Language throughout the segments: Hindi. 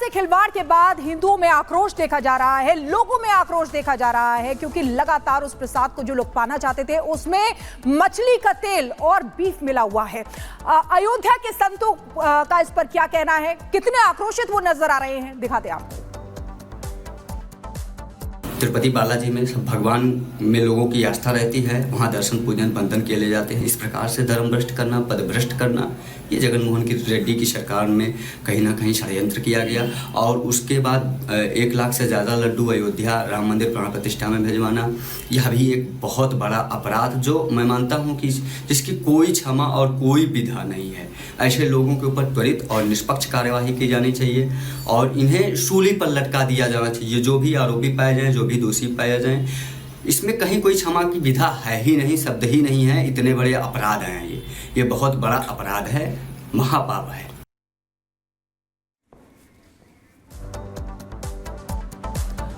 से खिलवाड़ के बाद हिंदुओं में आक्रोश देखा जा रहा है, लोगों में आक्रोश देखा जा रहा है, क्योंकि लगातार उस प्रसाद को जो लोग पाना चाहते थे उसमें मछली का तेल और बीफ मिला हुआ है। अयोध्या के संतों का इस पर क्या कहना है, कितने आक्रोशित वो नजर आ रहे हैं, दिखाते हैं आपको। तिरुपति बालाजी में सब भगवान में लोगों की आस्था रहती है, वहाँ दर्शन पूजन बंधन किए ले जाते हैं। इस प्रकार से धर्म भ्रष्ट करना, पद भ्रष्ट करना, ये जगनमोहन रेड्डी की सरकार में कहीं ना कहीं षड्यंत्र किया गया। और उसके बाद 1 लाख से ज़्यादा लड्डू अयोध्या राम मंदिर प्राण प्रतिष्ठा में भिजवाना, यह भी एक बहुत बड़ा अपराध जो मैं मानता हूँ कि जिसकी कोई क्षमा और कोई विधा नहीं है। ऐसे लोगों के ऊपर त्वरित और निष्पक्ष कार्यवाही की जानी चाहिए और इन्हें सूली पर लटका दिया जाना चाहिए। जो भी आरोपी पाए जाएं, जो भी दोषी पाए जाएं, इसमें कहीं कोई क्षमा की विधा है ही नहीं, शब्द ही नहीं है। इतने बड़े अपराध हैं ये बहुत बड़ा अपराध है, महापाप है।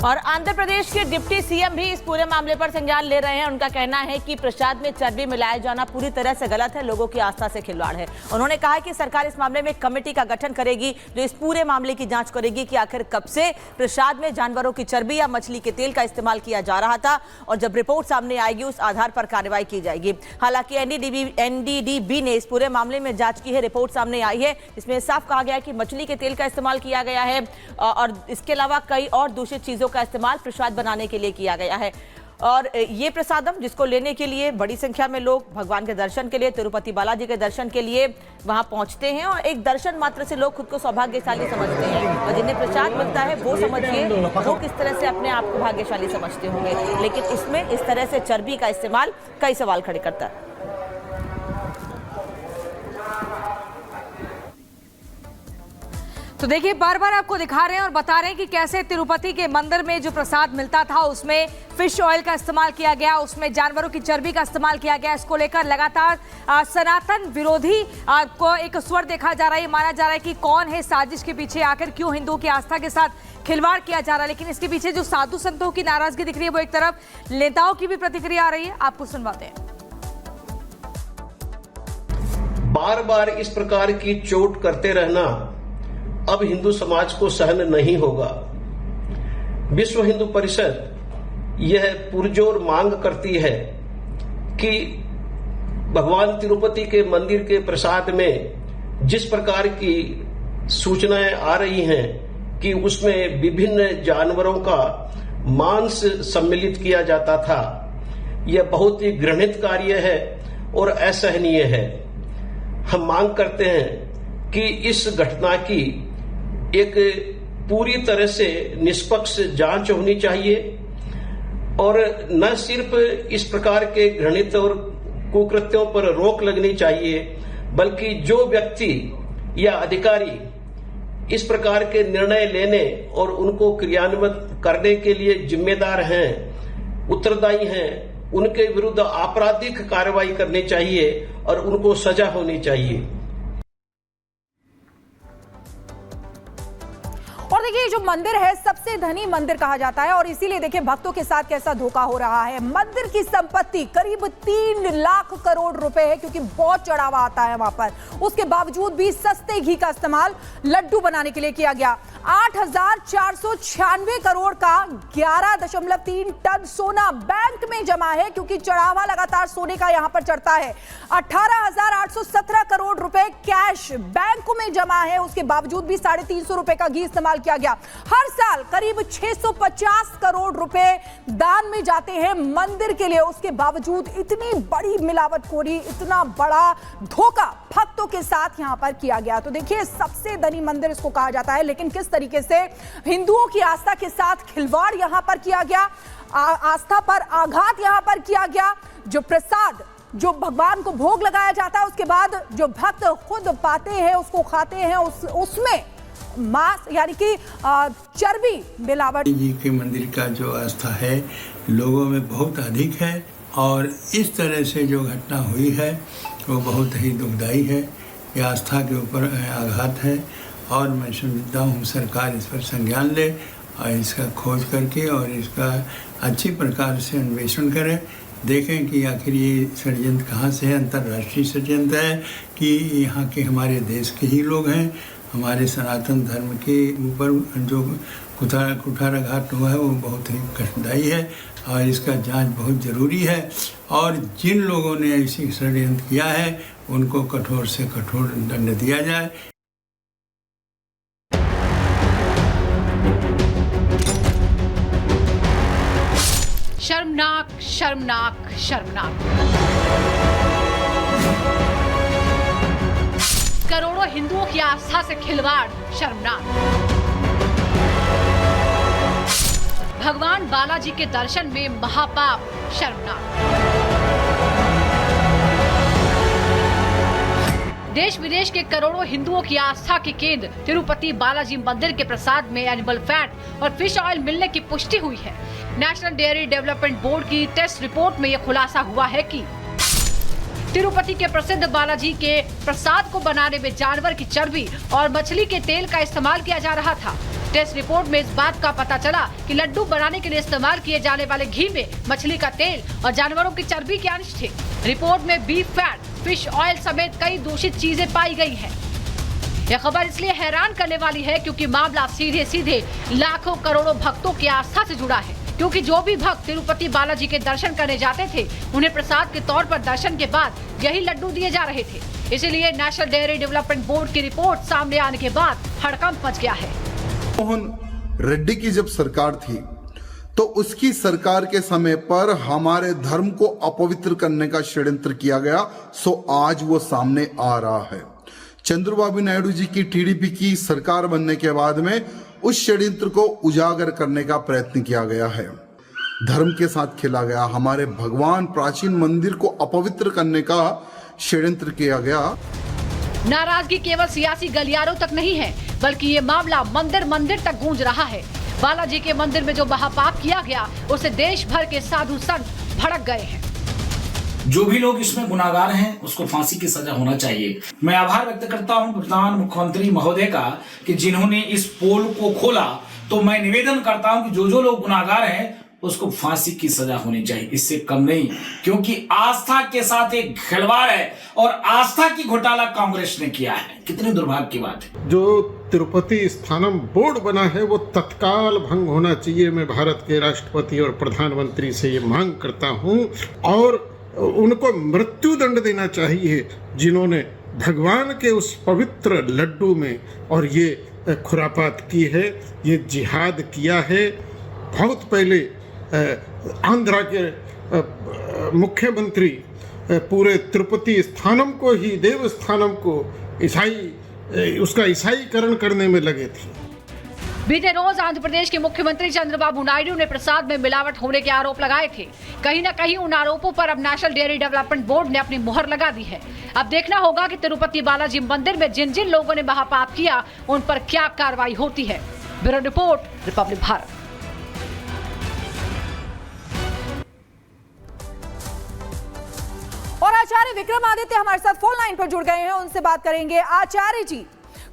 और आंध्र प्रदेश के डिप्टी सीएम भी इस पूरे मामले पर संज्ञान ले रहे हैं। उनका कहना है कि प्रसाद में चर्बी मिलाया जाना पूरी तरह से गलत है, लोगों की आस्था से खिलवाड़ है। उन्होंने कहा कि सरकार इस मामले में कमेटी का गठन करेगी जो इस पूरे मामले की जांच करेगी कि आखिर कब से प्रसाद में जानवरों की चर्बी या मछली के तेल का इस्तेमाल किया जा रहा था, और जब रिपोर्ट सामने आएगी उस आधार पर कार्रवाई की जाएगी। हालांकि एनडीडीबी ने इस पूरे मामले में जांच की है, रिपोर्ट सामने आई है, इसमें साफ कहा गया है कि मछली के तेल का इस्तेमाल किया गया है और इसके अलावा कई और दूषित चीजों का इस्तेमाल प्रसाद बनाने के लिए किया गया है। और ये प्रसादम जिसको लेने के लिए बड़ी संख्या में लोग भगवान के दर्शन के लिए, तिरुपति बालाजी के दर्शन के लिए वहां पहुंचते हैं, और एक दर्शन मात्र से लोग खुद को सौभाग्यशाली समझते हैं। और जिन्हें प्रसाद मिलता है वो समझिए वो किस तरह से अपने आप को भाग्यशाली समझते होंगे, लेकिन इसमें इस तरह से चर्बी का इस्तेमाल कई सवाल खड़े करता है। तो देखिए, बार बार आपको दिखा रहे हैं और बता रहे हैं कि कैसे तिरुपति के मंदिर में जो प्रसाद मिलता था उसमें फिश ऑयल का इस्तेमाल किया गया, उसमें जानवरों की चर्बी का इस्तेमाल किया गया। इसको लेकर लगातार सनातन विरोधी को एक स्वर देखा जा रहा है। माना जा रहा है कि कौन है साजिश के पीछे, आखिर क्यों हिंदुओं की आस्था के साथ खिलवाड़ किया जा रहा है। लेकिन इसके पीछे जो साधु संतों की नाराजगी दिख रही है वो एक तरफ, नेताओं की भी प्रतिक्रिया आ रही है, आपको सुनवाते हैं। बार बार इस प्रकार की चोट करते रहना अब हिंदू समाज को सहन नहीं होगा। विश्व हिंदू परिषद यह पुरजोर मांग करती है कि भगवान तिरुपति के मंदिर के प्रसाद में जिस प्रकार की सूचनाएं आ रही हैं कि उसमें विभिन्न जानवरों का मांस सम्मिलित किया जाता था, यह बहुत ही घृणित कार्य है और असहनीय है। हम मांग करते हैं कि इस घटना की एक पूरी तरह से निष्पक्ष जांच होनी चाहिए और न सिर्फ इस प्रकार के घृणित और कुकृत्यों पर रोक लगनी चाहिए, बल्कि जो व्यक्ति या अधिकारी इस प्रकार के निर्णय लेने और उनको क्रियान्वित करने के लिए जिम्मेदार हैं, उत्तरदायी हैं, उनके विरुद्ध आपराधिक कार्रवाई करनी चाहिए और उनको सजा होनी चाहिए। और देखिए, जो मंदिर है सबसे धनी मंदिर कहा जाता है और इसीलिए देखिए भक्तों के साथ कैसा धोखा हो रहा है। मंदिर की संपत्ति करीब 3 लाख करोड़ रुपए है, क्योंकि बहुत चढ़ावा आता है वहां पर। उसके बावजूद भी सस्ते घी का इस्तेमाल लड्डू बनाने के लिए किया गया। 8,496 करोड़ का 11.3 टन सोना बैंक में जमा है, क्योंकि चढ़ावा लगातार सोने का यहां पर चढ़ता है। 18,817 करोड़ रुपए कैश बैंकों में जमा है, उसके बावजूद भी 350 रुपए का घी इस्तेमाल किया गया। हर साल करीब 650 करोड़ रुपए दान में जाते हैं मंदिर के लिए, उसके बावजूद इतनी बड़ी मिलावटखोरी, इतना बड़ा धोखा भक्तों के साथ यहां पर किया गया। तो देखिए, सबसे धनी मंदिर इसको कहा जाता है, लेकिन किस तरीके से हिंदुओं की आस्था के साथ खिलवाड़ यहां पर किया गया, आस्था पर आघात यहां पर किया गया। जो प्रसाद जो भगवान को भोग लगाया जाता है, उसके बाद जो भक्त खुद पाते हैं, उसको खाते हैं, उसमें मांस यानी कि चर्बी मिलावट। जी के मंदिर का जो आस्था है लोगों में बहुत अधिक है और इस तरह से जो घटना हुई है वो बहुत ही दुखदाई है। ये आस्था के ऊपर आघात है और मैं समझता हूँ सरकार इस पर संज्ञान ले और इसका खोज करके और इसका अच्छी प्रकार से अन्वेषण करे, देखें कि आखिर ये षड्यंत्र कहाँ से है। अंतर्राष्ट्रीय षड्यंत्र है कि यहाँ के हमारे देश के ही लोग हैं हमारे सनातन धर्म के ऊपर जो कुठाराघात हुआ है वो बहुत ही कष्टदायी है और इसका जांच बहुत ज़रूरी है। और जिन लोगों ने ऐसी षड्यंत्र किया है उनको कठोर से कठोर दंड दिया जाए। शर्मनाक, शर्मनाक, शर्मनाक। करोड़ों हिंदुओं की आस्था से खिलवाड़, शर्मनाक। भगवान बालाजी के दर्शन में महापाप, शर्मनाक। देश विदेश के करोड़ों हिंदुओं की आस्था के केंद्र तिरुपति बालाजी मंदिर के प्रसाद में एनिमल फैट और फिश ऑयल मिलने की पुष्टि हुई है। नेशनल डेयरी डेवलपमेंट बोर्ड की टेस्ट रिपोर्ट में यह खुलासा हुआ है कि तिरुपति के प्रसिद्ध बालाजी के प्रसाद को बनाने में जानवर की चर्बी और मछली के तेल का इस्तेमाल किया जा रहा था। टेस्ट रिपोर्ट में इस बात का पता चला कि लड्डू बनाने के लिए इस्तेमाल किए जाने वाले घी में मछली का तेल और जानवरों की चर्बी के अंश थे। रिपोर्ट में बीफ फैट, फिश ऑयल समेत कई दूषित चीजें पाई गई हैं। यह खबर इसलिए हैरान करने वाली है क्योंकि मामला सीधे सीधे लाखों करोड़ों भक्तों की आस्था से जुड़ा है। क्योंकि जो भी भक्त तिरुपति बालाजी के दर्शन करने जाते थे उन्हें प्रसाद के तौर पर दर्शन के बाद यही लड्डू दिए जा रहे थे। इसीलिए नेशनल डेयरी डेवलपमेंट बोर्ड की रिपोर्ट सामने आने के बाद हड़कंप मच गया है। मोहन रेड्डी की जब सरकार थी तो उसकी सरकार के समय पर हमारे धर्म को अपवित्र करने का षड्यंत्र किया गया, सो आज वो सामने आ रहा है। चंद्रबाबू नायडू जी की टीडीपी की सरकार बनने के बाद में उस षड्यंत्र को उजागर करने का प्रयत्न किया गया है। धर्म के साथ खेला गया, हमारे भगवान प्राचीन मंदिर को अपवित्र करने का षड्यंत्र किया गया। नाराजगी केवल सियासी गलियारों तक नहीं है, बल्कि ये मामला मंदिर मंदिर तक गूंज रहा है। बालाजी के मंदिर में जो महापाप किया गया उससे देश भर के साधु संत भड़क गए हैं। जो भी लोग इसमें गुनाहगार हैं उसको फांसी की सजा होना चाहिए। मैं आभार व्यक्त करता हूं प्रधान मुख्यमंत्री महोदय का कि जिन्होंने इस पोल को खोला। तो मैं निवेदन करता हूं कि जो लोग गुनाहगार हैं उसको फांसी की सजा होनी चाहिए, इससे कम नहीं, क्योंकि आस्था के साथ एक खिलवाड़ है और आस्था की घोटाला कांग्रेस ने किया है। कितनी दुर्भाग्य की बात है। जो तिरुपति स्थानम बोर्ड बना है वो तत्काल भंग होना चाहिए। मैं भारत के राष्ट्रपति और प्रधानमंत्री से ये मांग करता हूँ और उनको मृत्यु दंड देना चाहिए जिन्होंने भगवान के उस पवित्र लड्डू में और ये खुरापात की है, ये जिहाद किया है। बहुत पहले आंध्रा के मुख्यमंत्री पूरे तिरुपति स्थानम को ही देवस्थानम को उसका ईसाईकरण करने में लगे थे। बीते रोज आंध्र प्रदेश के मुख्यमंत्री चंद्रबाबू नायडू ने प्रसाद में मिलावट होने के आरोप लगाए थे। कहीं न कहीं उन आरोपों पर अब नेशनल डेयरी डेवलपमेंट बोर्ड ने अपनी मुहर लगा दी है। अब देखना होगा कि तिरुपति बालाजी मंदिर में जिन जिन लोगों ने महापाप किया उन पर क्या कार्रवाई होती है। Bureau report, Republic Bharat. और आचार्य विक्रमादित्य हमारे साथ फोन लाइन पर जुड़ गए हैं, उनसे बात करेंगे। आचार्य जी,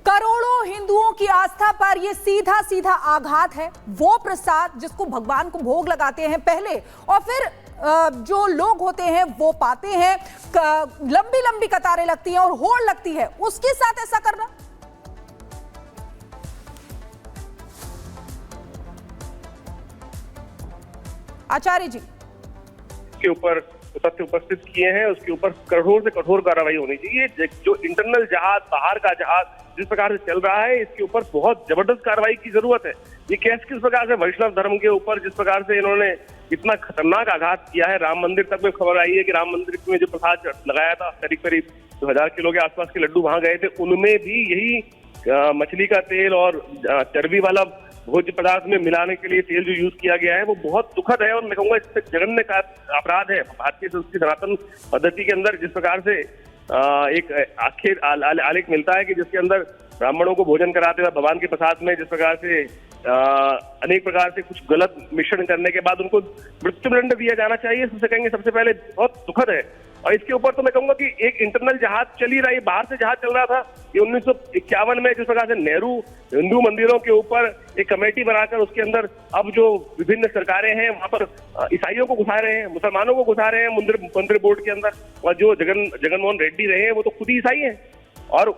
करोड़ों हिंदुओं की आस्था पर यह सीधा सीधा आघात है। वो प्रसाद जिसको भगवान को भोग लगाते हैं पहले और फिर जो लोग होते हैं वो पाते हैं, लंबी लंबी कतारें लगती हैं और होड़ लगती है, उसके साथ ऐसा करना। आचार्य जी के ऊपर तथ्य उपस्थित किए हैं, उसके ऊपर कठोर से कठोर कार्रवाई होनी चाहिए। जो इंटरनल जहाज, बाहर का जहाज जिस प्रकार से चल रहा है, इसके ऊपर बहुत जबरदस्त कार्रवाई की जरूरत है। ये कैसे किस प्रकार से वैष्णव धर्म के ऊपर जिस प्रकार से इन्होंने इतना खतरनाक आघात किया है। राम मंदिर तक में खबर आई है कि राम मंदिर में जो प्रसाद लगाया था, करीब करीब 1000 किलो के आसपास के लड्डू वहां गए थे, उनमें भी यही मछली का तेल और चर्बी वाला भोज्य पदार्थ में मिलाने के लिए तेल जो यूज किया गया है वो बहुत दुखद है। और मैं कहूंगा इससे जघन्य का अपराध है। भारतीय संस्कृति सनातन पद्धति के अंदर जिस प्रकार से एक आखिर आलेख मिलता है कि जिसके अंदर ब्राह्मणों को भोजन कराते हुए भगवान के प्रसाद में जिस प्रकार से अनेक प्रकार से कुछ गलत मिश्रण करने के बाद उनको मृत्युदंड दिया जाना चाहिए, सबसे कहेंगे सबसे पहले बहुत दुखद है। और इसके ऊपर तो मैं कहूंगा कि एक इंटरनल जहाज चल ही रहा है, बाहर से जहाज चल रहा था। ये 1951 में जिस प्रकार से नेहरू हिंदू मंदिरों के ऊपर एक कमेटी बनाकर उसके अंदर अब जो विभिन्न सरकारें हैं वहां पर ईसाइयों को घुसा रहे हैं, मुसलमानों को घुसा रहे हैं मंदिर बोर्ड के अंदर। और जो जगनमोहन रेड्डी रहे हैं वो तो खुद ही ईसाई हैं। और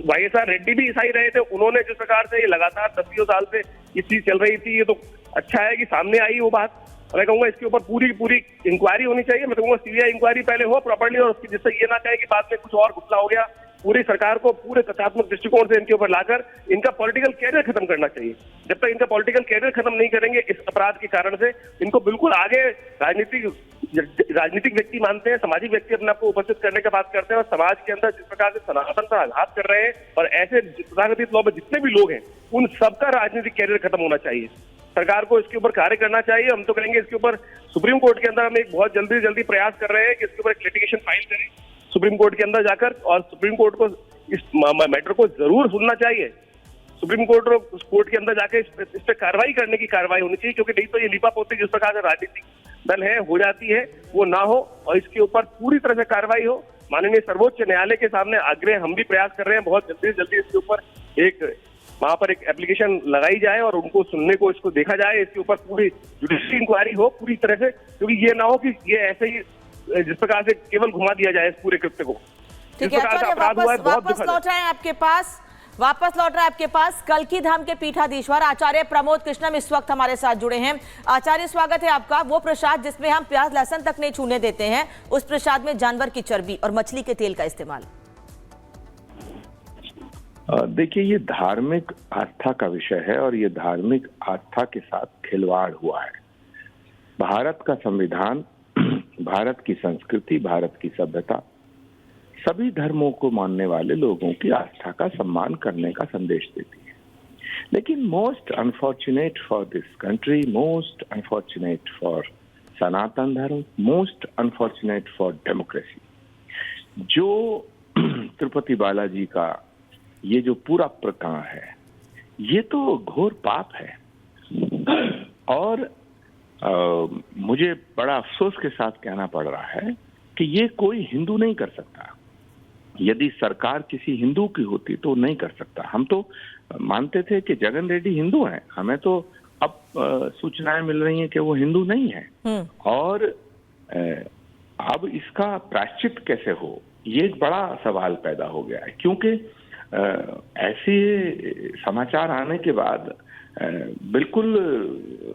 YSR रेड्डी भी ईसाई रहे थे। उन्होंने जिस प्रकार से ये लगातार 10 साल से ये चीज चल रही थी, ये तो अच्छा है कि सामने आई वो बात। मैं कहूंगा इसके ऊपर पूरी इंक्वायरी होनी चाहिए। मैं कहूंगा CBI इंक्वायरी पहले हो प्रॉपर्ली, और उसकी जिससे ये ना कहे कि बाद में कुछ और घपला हो गया। पूरी सरकार को पूरे तथ्यात्मक दृष्टिकोण से इनके ऊपर लाकर इनका पॉलिटिकल कैरियर खत्म करना चाहिए। जब तक इनका पॉलिटिकल कैरियर खत्म नहीं करेंगे इस अपराध के कारण से, इनको बिल्कुल आगे राजनीतिक व्यक्ति मानते हैं, सामाजिक व्यक्ति अपने आपको उपस्थित करने की बात करते हैं, और समाज के अंदर जिस प्रकार से सनातन पर आघात कर रहे हैं, और ऐसे तथाकथित लॉ में जितने भी लोग हैं उन सबका राजनीतिक कैरियर खत्म होना चाहिए। सरकार को इसके ऊपर कार्य करना चाहिए। हम तो करेंगे इसके ऊपर सुप्रीम कोर्ट के अंदर हम एक बहुत जल्दी प्रयास कर रहे हैं कि इसके ऊपर एक लिटिगेशन फाइल करें सुप्रीम कोर्ट के अंदर जाकर, और सुप्रीम कोर्ट को इस मैटर को जरूर सुनना चाहिए। सुप्रीम कोर्ट के अंदर जाके इस पर कार्रवाई करने की कार्रवाई होनी चाहिए, क्योंकि नहीं तो ये लीपापोती जिस प्रकार से राजनीतिक दल है हो जाती है वो ना हो, और इसके ऊपर पूरी तरह से कार्रवाई हो। माननीय सर्वोच्च न्यायालय के सामने आग्रह हम भी प्रयास कर रहे हैं, बहुत जल्दी इसके ऊपर वहां पर एक एप्लीकेशन लगाई जाए और उनको सुनने को इसको देखा जाए। इसके ऊपर पूरी जुडिशरी इंक्वायरी हो पूरी तरह से, क्योंकि ये ना हो कि ये ऐसे ही जिस प्रकार से केवल घुमा दिया जाए इस पूरे कृत्य को। ठीक है, वापस लौट रहे हैं आपके पास कल्की धाम के पीठाधीश्वर आचार्य प्रमोद कृष्णम इस वक्त हमारे साथ जुड़े हैं। आचार्य, स्वागत है आपका। वो प्रसाद जिसमें हम प्याज लहसुन तक नहीं छूने देते हैं, उस प्रसाद में जानवर की चर्बी और मछली के तेल का इस्तेमाल। देखिए, ये धार्मिक आस्था का विषय है और ये धार्मिक आस्था के साथ खिलवाड़ हुआ है। भारत का संविधान, भारत की संस्कृति, भारत की सभ्यता सभी धर्मों को मानने वाले लोगों की आस्था का सम्मान करने का संदेश देती है। लेकिन most unfortunate for this country, most unfortunate for Sanatan Dharma, most unfortunate for democracy, जो तिरुपति बालाजी का ये जो पूरा प्रकरण है, ये तो घोर पाप है। और मुझे बड़ा अफसोस के साथ कहना पड़ रहा है कि ये कोई हिंदू नहीं कर सकता। यदि सरकार किसी हिंदू की होती तो नहीं कर सकता। हम तो मानते थे कि जगन रेड्डी हिंदू हैं, हमें तो अब सूचनाएं मिल रही हैं कि वो हिंदू नहीं है। और अब इसका प्रायश्चित कैसे हो, ये एक बड़ा सवाल पैदा हो गया है, क्योंकि ऐसे समाचार आने के बाद बिल्कुल